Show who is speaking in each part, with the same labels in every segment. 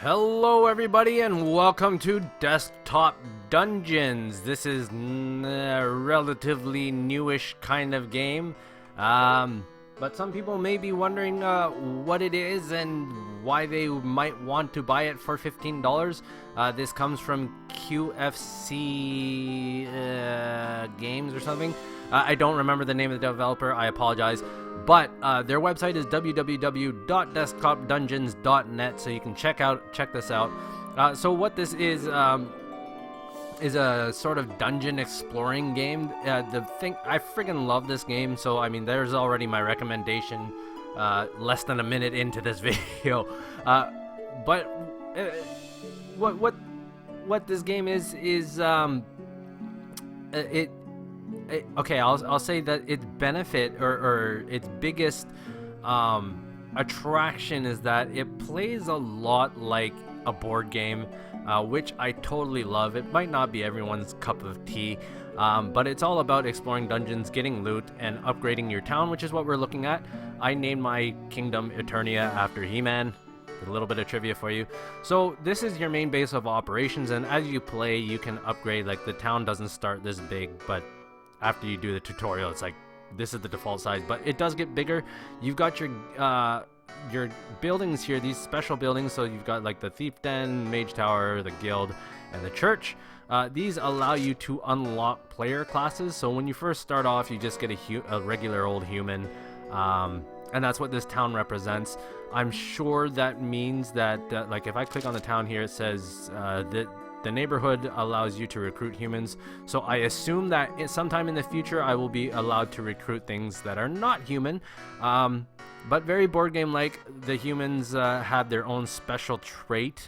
Speaker 1: Hello everybody and welcome to Desktop Dungeons. This is a relatively newish kind of game, but some people may be wondering what it is and why they might want to buy it for $15. This comes from QFC Games or something. I don't remember the name of the developer, I apologize. But their website is www.desktopdungeons.net, so you can check this out. So what this is a sort of dungeon exploring game. I friggin' love this game. So I mean, there's already my recommendation. Less than a minute into this video, but what this game is okay, I'll say that its benefit or its biggest attraction is that it plays a lot like a board game, which I totally love. It might not be everyone's cup of tea, but it's all about exploring dungeons, getting loot, and upgrading your town, which is what we're looking at. I named my kingdom Eternia after He-Man. A little bit of trivia for you. So this is your main base of operations, and as you play, you can upgrade. Like, the town doesn't start this big, but after you do the tutorial, it's like this is the default size, but it does get bigger. You've got your buildings here, these special buildings. So you've got like the Thief Den, Mage Tower, the Guild, and the Church. These allow you to unlock player classes. So when you first start off, you just get a regular old human, and that's what this town represents. I'm sure that means that like if I click on the town here, it says that the neighborhood allows you to recruit humans, so I assume that sometime in the future I will be allowed to recruit things that are not human, but very board game like. The humans have their own special trait.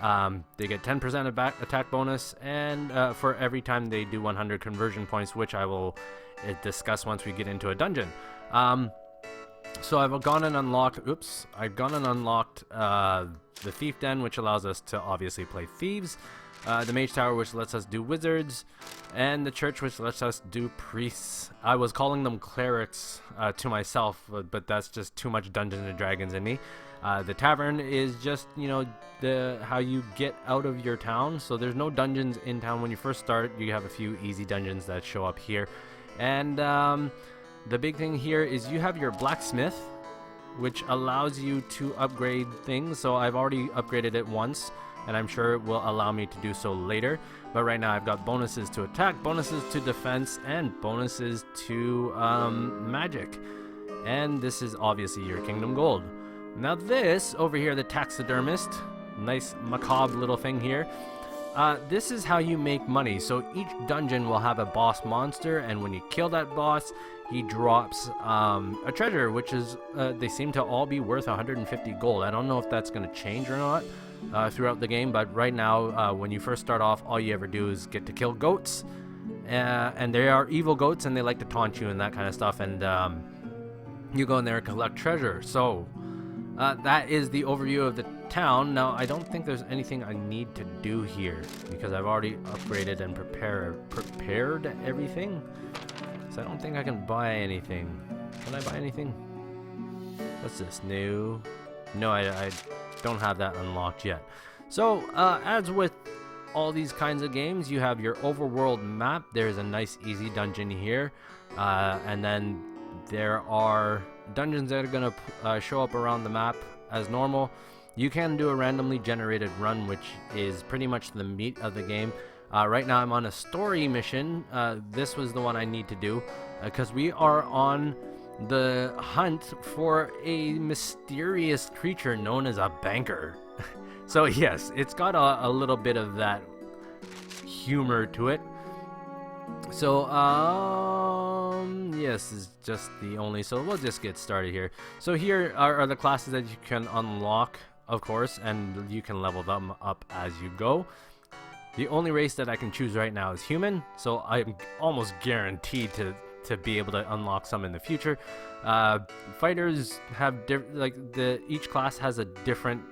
Speaker 1: They get 10% attack bonus, and for every time they do 100 conversion points, which I will discuss once we get into a dungeon. So I've gone and unlocked the Thief Den, which allows us to obviously play thieves, the Mage Tower, which lets us do wizards, and the Church, which lets us do priests. I was calling them clerics to myself, but that's just too much Dungeons and Dragons in me. The Tavern is just, how you get out of your town. So there's no dungeons in town when you first start. You have a few easy dungeons that show up here, and the big thing here is you have your blacksmith, which allows you to upgrade things. So I've already upgraded it once, and I'm sure it will allow me to do so later. But right now I've got bonuses to attack, bonuses to defense, and bonuses to magic. And this is obviously your kingdom gold. Now this over here, the taxidermist, nice macabre little thing here. This is how you make money. So each dungeon will have a boss monster, and when you kill that boss, he drops a treasure, which is, they seem to all be worth 150 gold. I don't know if that's going to change or not throughout the game, but right now, when you first start off, all you ever do is get to kill goats. And they are evil goats, and they like to taunt you and that kind of stuff, and you go in there and collect treasure. So that is the overview of the town. Now, I don't think there's anything I need to do here, because I've already upgraded and prepared everything. So I don't think I can buy anything. Can I buy anything? What's this? New? No, I don't have that unlocked yet. So, as with all these kinds of games, you have your overworld map. There's a nice easy dungeon here. And then there are dungeons that are going to show up around the map as normal. You can do a randomly generated run, which is pretty much the meat of the game. Right now I'm on a story mission. This was the one I need to do because we are on the hunt for a mysterious creature known as a banker. So yes, it's got a little bit of that humor to it. So yes, is just the only, so we'll just get started here. So here are the classes that you can unlock, of course, and you can level them up as you go. The only race that I can choose right now is human, so I'm almost guaranteed to be able to unlock some in the future. Fighters have each class has a different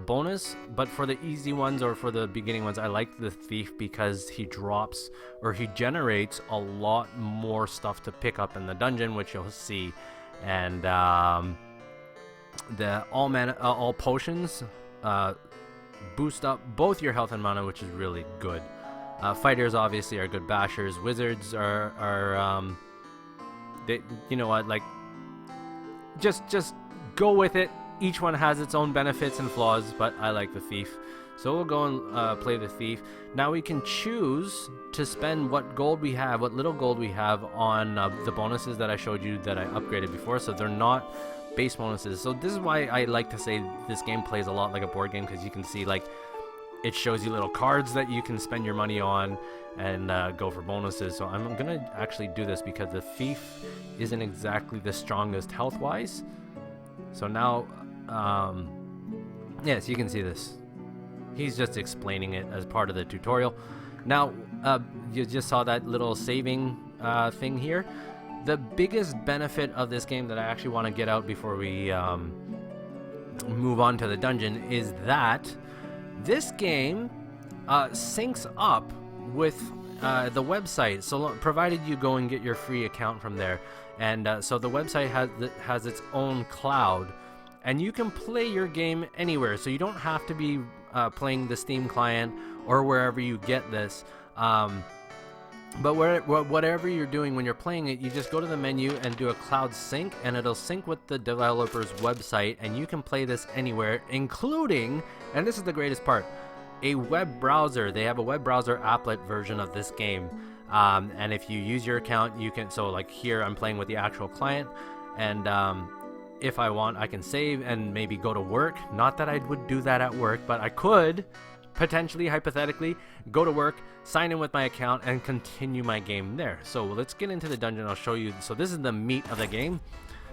Speaker 1: bonus, but for the easy ones or for the beginning ones, I like the thief because he drops or he generates a lot more stuff to pick up in the dungeon, which you'll see. And the all potions boost up both your health and mana, which is really good. Fighters obviously are good bashers. Wizards are they, you know what, like, just go with it. Each one has its own benefits and flaws, but I like the Thief. So we'll go and play the Thief. Now we can choose to spend what gold we have, what little gold we have on the bonuses that I showed you that I upgraded before, so they're not base bonuses. So this is why I like to say this game plays a lot like a board game, because you can see, like, it shows you little cards that you can spend your money on and go for bonuses. So I'm going to actually do this because the Thief isn't exactly the strongest health-wise. So now, yes, you can see this. He's just explaining it as part of the tutorial. Now, you just saw that little saving thing here. The biggest benefit of this game that I actually want to get out before we move on to the dungeon is that this game syncs up with the website, so provided you go and get your free account from there. And so the website has its own cloud, and you can play your game anywhere, so you don't have to be playing the Steam client or wherever you get this. But whatever you're doing when you're playing it, you just go to the menu and do a cloud sync, and it'll sync with the developer's website, and you can play this anywhere, including, and this is the greatest part, a web browser. They have a web browser applet version of this game, and if you use your account, you can, so like here I'm playing with the actual client, and if I want, I can save and maybe go to work. Not that I would do that at work, but I could potentially, hypothetically, go to work, sign in with my account, and continue my game there. So let's get into the dungeon. I'll show you. So this is the meat of the game.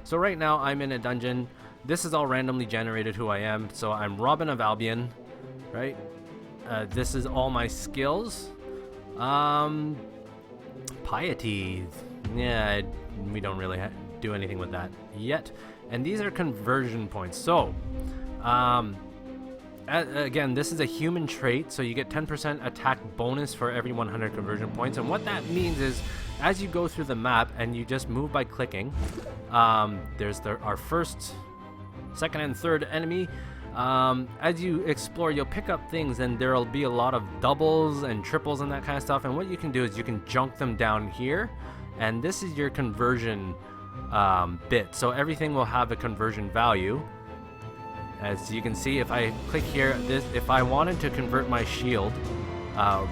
Speaker 1: So right now I'm in a dungeon. This is all randomly generated who I am. So I'm Robin of Albion, right? This is all my skills. Piety. Yeah, we don't really do anything with that yet. And these are conversion points. So, again, this is a human trait, so you get 10% attack bonus for every 100 conversion points. And what that means is, as you go through the map and you just move by clicking, there's our first, second, and third enemy. As you explore, you'll pick up things, and there'll be a lot of doubles and triples and that kind of stuff. And what you can do is you can junk them down here, and this is your conversion bit. So everything will have a conversion value. As you can see, if I click here, if I wanted to convert my shield,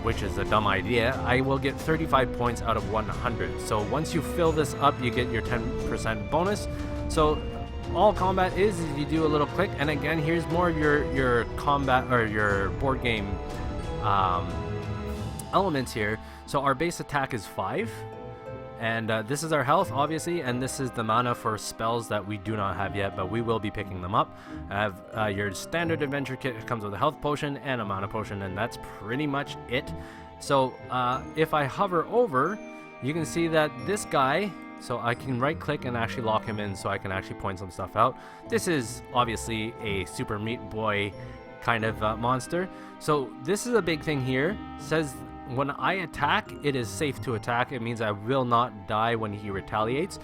Speaker 1: which is a dumb idea, I will get 35 points out of 100. So once you fill this up, you get your 10% bonus. So all combat is you do a little click, and again, here's more of your combat or your board game elements here. So our base attack is 5. And this is our health, obviously, and this is the mana for spells that we do not have yet, but we will be picking them up. I have your standard adventure kit. It comes with a health potion and a mana potion, and that's pretty much it. So if I hover over, you can see that this guy, so I can right click and actually lock him in, so I can actually point some stuff out. This is obviously a super meat boy kind of monster. So this is a big thing here. It says when I attack, it is safe to attack. It means I will not die when he retaliates.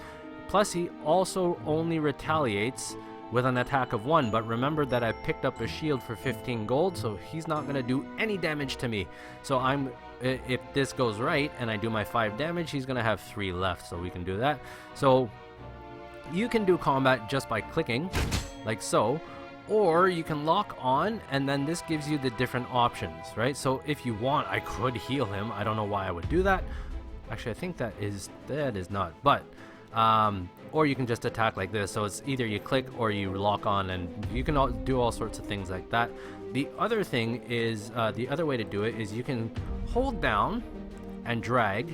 Speaker 1: Plus, he also only retaliates with an attack of 1. But remember that I picked up a shield for 15 gold, so he's not going to do any damage to me. So if this goes right and I do my 5 damage, he's going to have 3 left, so we can do that. So you can do combat just by clicking, like so. Or you can lock on, and then this gives you the different options, right? So if you want, I could heal him. I don't know why I would do that. Actually, I think that is not. But or you can just attack like this. So it's either you click or you lock on, and you can do all sorts of things like that. The other thing is, the other way to do it is you can hold down and drag,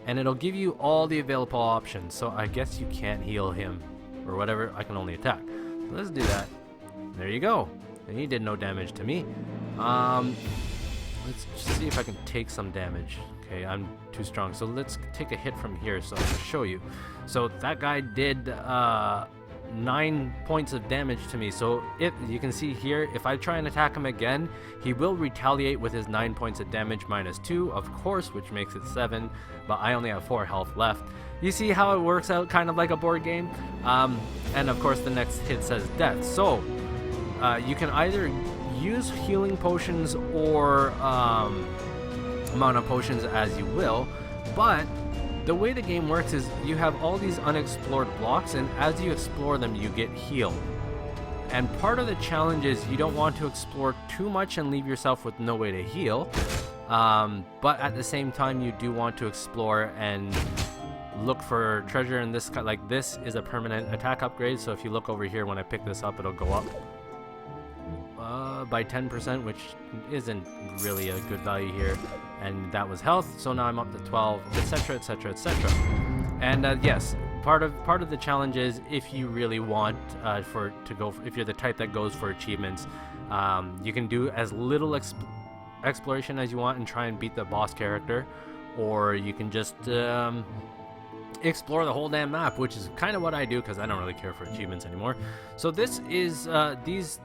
Speaker 1: and it'll give you all the available options. So I guess you can't heal him or whatever. I can only attack. So let's do that. There you go. And he did no damage to me. Let's see if I can take some damage. Okay, I'm too strong. So let's take a hit from here so I can show you. So that guy did 9 points of damage to me. So if you can see here, if I try and attack him again, he will retaliate with his 9 points of damage minus 2, of course, which makes it 7. But I only have 4 health left. You see how it works out kind of like a board game? And of course, the next hit says death. So you can either use healing potions or mana potions as you will, but the way the game works is you have all these unexplored blocks, and as you explore them, you get healed. And part of the challenge is you don't want to explore too much and leave yourself with no way to heal, but at the same time, you do want to explore and look for treasure. And this, like, this is a permanent attack upgrade, so if you look over here, when I pick this up, it'll go up by 10%, which isn't really a good value here. And that was health, so now I'm up to 12, etc, etc, etc. And yes, part of the challenge is, if you really want if you're the type that goes for achievements, you can do as little exploration as you want and try and beat the boss character, or you can just explore the whole damn map, which is kind of what I do because I don't really care for achievements anymore. So this is these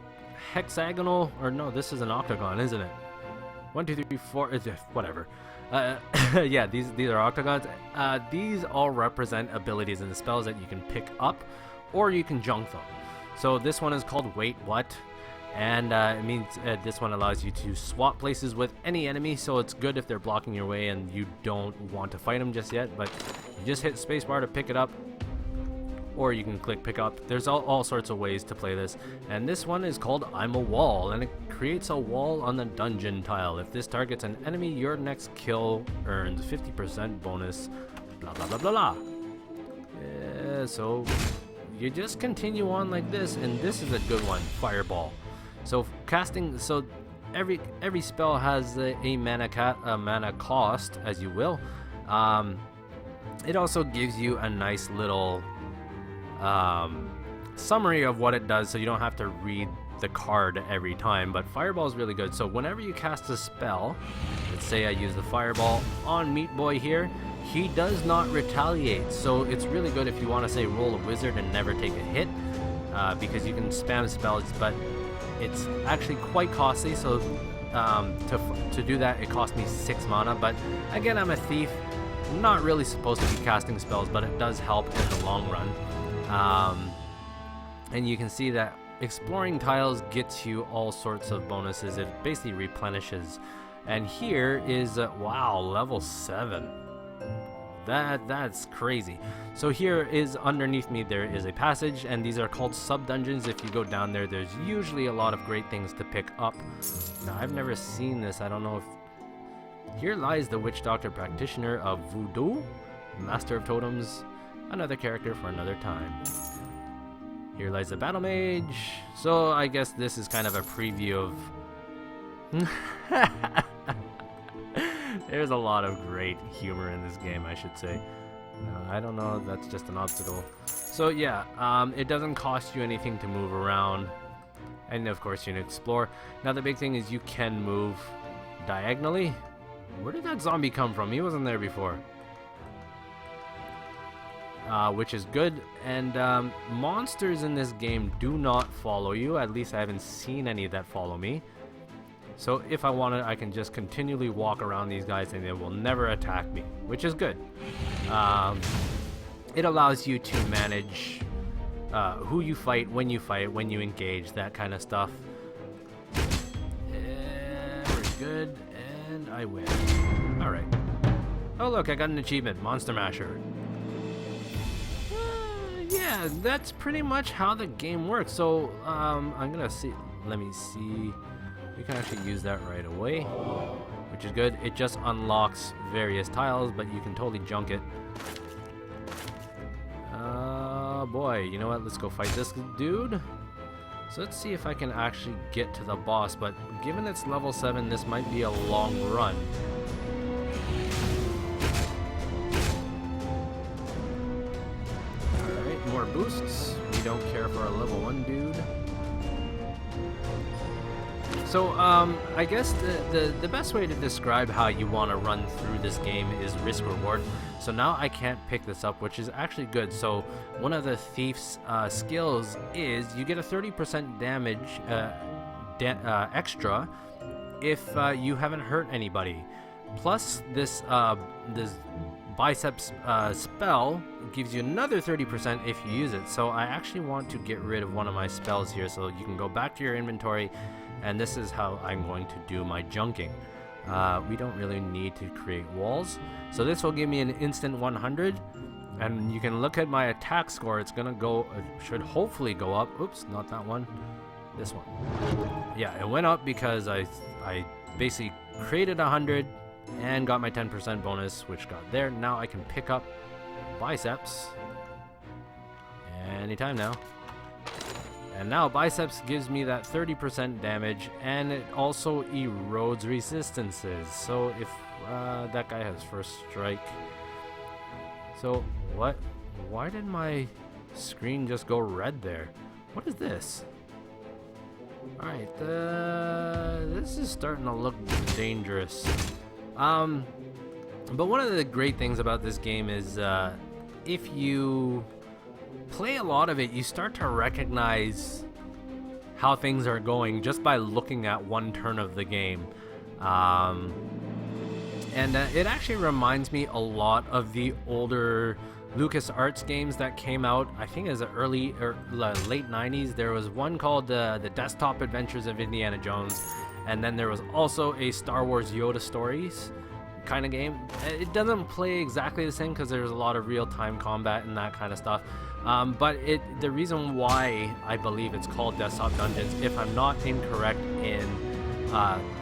Speaker 1: hexagonal, or no, this is an octagon, isn't it? 1, 2, 3, 4, whatever. Yeah, these are octagons. These all represent abilities and spells that you can pick up, or you can junk them. So this one is called Wait What, and it means this one allows you to swap places with any enemy. So it's good if they're blocking your way and you don't want to fight them just yet, but you just hit spacebar to pick it up, or you can click pick up. There's all sorts of ways to play this, and this one is called I'm a Wall, and it creates a wall on the dungeon tile. If this targets an enemy, your next kill earns 50% bonus, blah blah blah blah blah. So you just continue on like this, and this is a good one, Fireball. So casting, so every spell has a mana cost, as you will. It also gives you a nice little summary of what it does, so you don't have to read the card every time. But Fireball is really good. So whenever you cast a spell, let's say I use the Fireball on Meat Boy here, he does not retaliate. So it's really good if you want to say roll a wizard and never take a hit, because you can spam spells, but it's actually quite costly. So to do that, it cost me 6 mana. But again, I'm a thief, not really supposed to be casting spells, but it does help in the long run. And you can see that exploring tiles gets you all sorts of bonuses. It basically replenishes. And here is wow, level 7. That's crazy. So here is, underneath me there is a passage, and these are called sub-dungeons. If you go down there, there's usually a lot of great things to pick up. Now, I've never seen this. I don't know if... Here lies the witch doctor practitioner of voodoo, master of totems, another character for another time. Here lies the battle mage. So I guess this is kind of a preview of... There's a lot of great humor in this game, I should say. No, I don't know, that's just an obstacle. So yeah, it doesn't cost you anything to move around. And of course you can explore. Now the big thing is you can move diagonally. Where did that zombie come from? He wasn't there before. Which is good. And monsters in this game do not follow you. At least I haven't seen any that follow me. So if I wanted, I can just continually walk around these guys and they will never attack me, which is good. It allows you to manage who you fight, when you engage, that kind of stuff. We're good, and I win. Alright. Oh look, I got an achievement, Monster Masher. Yeah, that's pretty much how the game works. So I'm gonna see, let me see. We can actually use that right away, which is good. It just unlocks various tiles, but you can totally junk it. Boy, you know what? Let's go fight this dude. So let's see if I can actually get to the boss, but given it's level 7, this might be a long run. Alright, more boosts. We don't care for a level 1 dude. So, I guess the best way to describe how you want to run through this game is risk-reward. So now I can't pick this up, which is actually good. So one of the thief's skills is you get a 30% damage extra if you haven't hurt anybody. Plus this biceps spell gives you another 30% if you use it. So I actually want to get rid of one of my spells here, so you can go back to your inventory, and this is how I'm going to do my junking. We don't really need to create walls, so this will give me an instant 100, and you can look at my attack score. It's gonna go, should hopefully go up. Oops, not that one, this one. Yeah, it went up because I basically created 100 and got my 10% bonus, which got there. Now I can pick up biceps anytime now. And now biceps gives me that 30% damage, and it also erodes resistances. So if that guy has first strike. So what? Why did my screen just go red there? What is this? Alright, this is starting to look dangerous. But one of the great things about this game is if you play a lot of it, you start to recognize how things are going just by looking at one turn of the game. And it actually reminds me a lot of the older LucasArts games that came out. I think it was early or late 90s. There was one called The Desktop Adventures of Indiana Jones, and then there was also a Star Wars Yoda Stories kind of game. It doesn't play exactly the same because there's a lot of real-time combat and that kind of stuff. But the reason why I believe it's called Desktop Dungeons, if I'm not incorrect in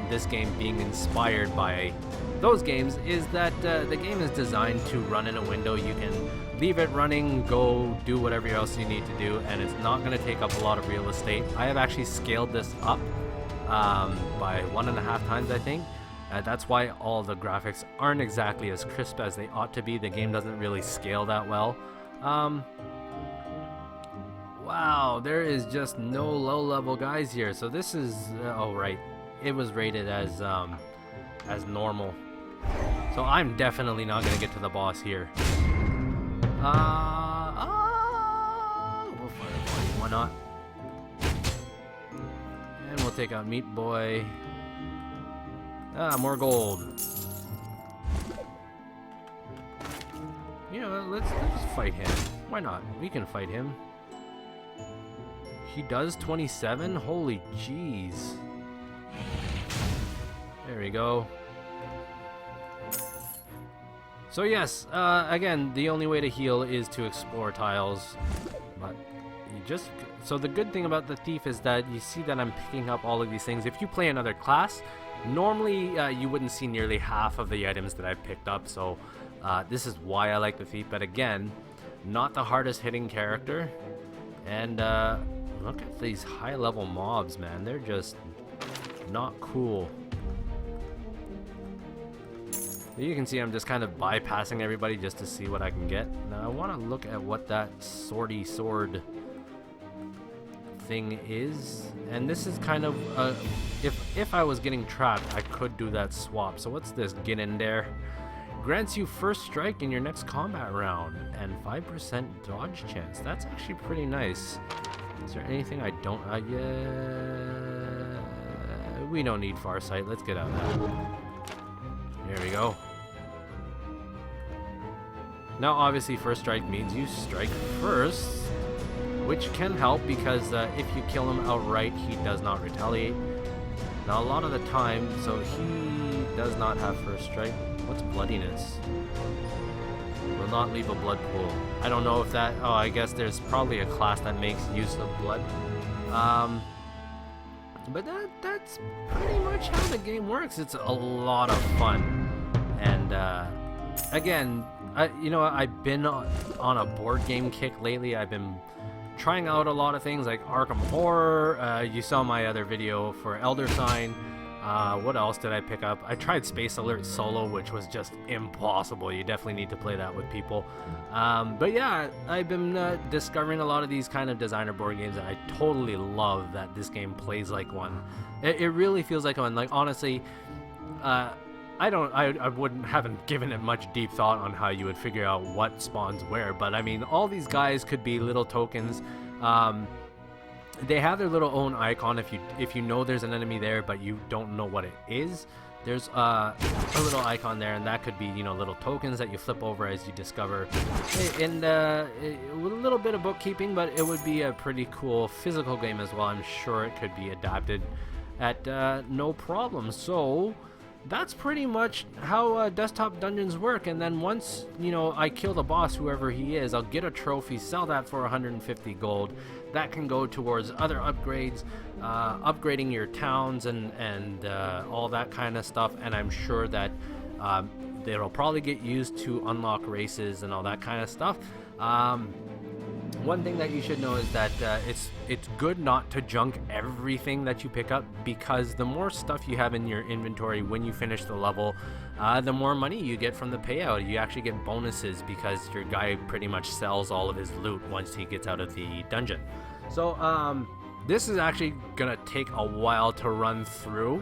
Speaker 1: this game being inspired by those games, is that the game is designed to run in a window. You can leave it running, go do whatever else you need to do, and it's not going to take up a lot of real estate. I have actually scaled this up by 1.5 times, I think. That's why all the graphics aren't exactly as crisp as they ought to be. The game doesn't really scale that well. Wow, there is just no low-level guys here. So this is oh right, it was rated as normal. So I'm definitely not gonna get to the boss here. We'll Fireball, why not? And we'll take out Meat Boy. More gold. You know, let's fight him. Why not? We can fight him. He does 27? Holy jeez. There we go. So yes, again, the only way to heal is to explore tiles. But you just... So the good thing about the Thief is that you see that I'm picking up all of these things. If you play another class, normally you wouldn't see nearly half of the items that I've picked up. So this is why I like the Thief. But again, not the hardest hitting character. And look at these high level mobs, man. They're just not cool. You can see I'm just kind of bypassing everybody just to see what I can get. Now I want to look at what that swordy sword thing is, and this is kind of if I was getting trapped, I could do that swap. So what's this? Get in there. Grants you first strike in your next combat round and 5% dodge chance. That's actually pretty nice. Is there anything I don't? Yeah, we don't need Farsight. Let's get out of that. There we go. Now obviously first strike means you strike first, which can help because if you kill him outright, he does not retaliate. Now a lot of the time, so he does not have first strike. What's bloodiness? Will not leave a blood pool. I don't know if that... Oh, I guess there's probably a class that makes use of blood. But that's pretty much how the game works. It's a lot of fun. And again, you know, I've been on a board game kick lately. I've been trying out a lot of things like Arkham Horror. You saw my other video for Elder Sign. What else did I pick up? I tried Space Alert Solo, which was just impossible. You definitely need to play that with people. But yeah, I've been discovering a lot of these kind of designer board games, and I totally love that this game plays like one. It really feels like one. Like honestly, I haven't given it much deep thought on how you would figure out what spawns where. But I mean, all these guys could be little tokens. They have their little own icon if you know there's an enemy there but you don't know what it is. there's a little icon there, and that could be, you know, little tokens that you flip over as you discover. And with a little bit of bookkeeping, but it would be a pretty cool physical game as well. I'm sure it could be adapted at no problem. So that's pretty much how desktop dungeons work. And then once, you know, I kill the boss, whoever he is, I'll get a trophy, sell that for 150 gold. That can go towards other upgrades, upgrading your towns and all that kind of stuff. And I'm sure that it'll probably get used to unlock races and all that kind of stuff. One thing that you should know is that it's good not to junk everything that you pick up, because the more stuff you have in your inventory when you finish the level, the more money you get from the payout. You actually get bonuses because your guy pretty much sells all of his loot once he gets out of the dungeon. So this is actually gonna take a while to run through,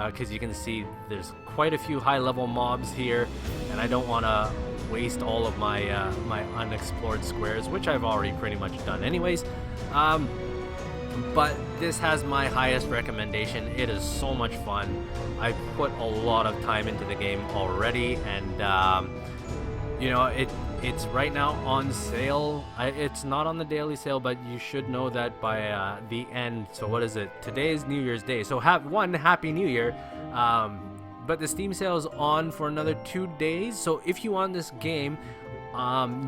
Speaker 1: because you can see there's quite a few high level mobs here, and I don't want to waste all of my my unexplored squares, which I've already pretty much done anyways. But this has my highest recommendation. It is so much fun. I put a lot of time into the game already, and you know, it's right now on sale. It's not on the daily sale, but you should know that by the end. So what is it? Today is New Year's Day, so happy New Year. But the Steam sale is on for another 2 days. So if you want this game,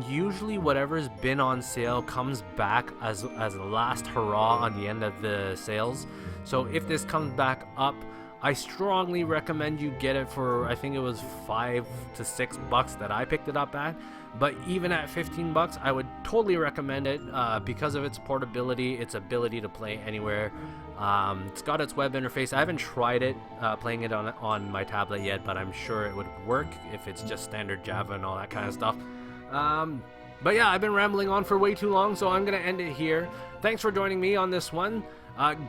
Speaker 1: usually whatever's been on sale comes back as a last hurrah on the end of the sales. So if this comes back up, I strongly recommend you get it for, I think it was $5 to $6 that I picked it up at. But even at $15, I would totally recommend it because of its portability, its ability to play anywhere. It's got its web interface. I haven't tried it playing it on my tablet yet, but I'm sure it would work if it's just standard Java and all that kind of stuff. But yeah, I've been rambling on for way too long, so I'm gonna end it here. Thanks for joining me on this one.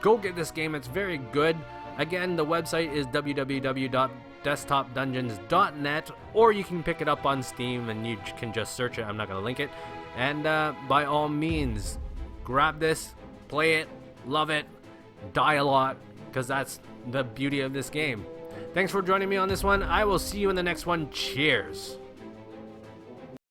Speaker 1: Go get this game. It's very good. Again, the website is www.desktopdungeons.net, or you can pick it up on Steam and you can just search it. I'm not going to link it. And by all means, grab this, play it, love it, die a lot, because that's the beauty of this game. Thanks for joining me on this one. I will see you in the next one. Cheers.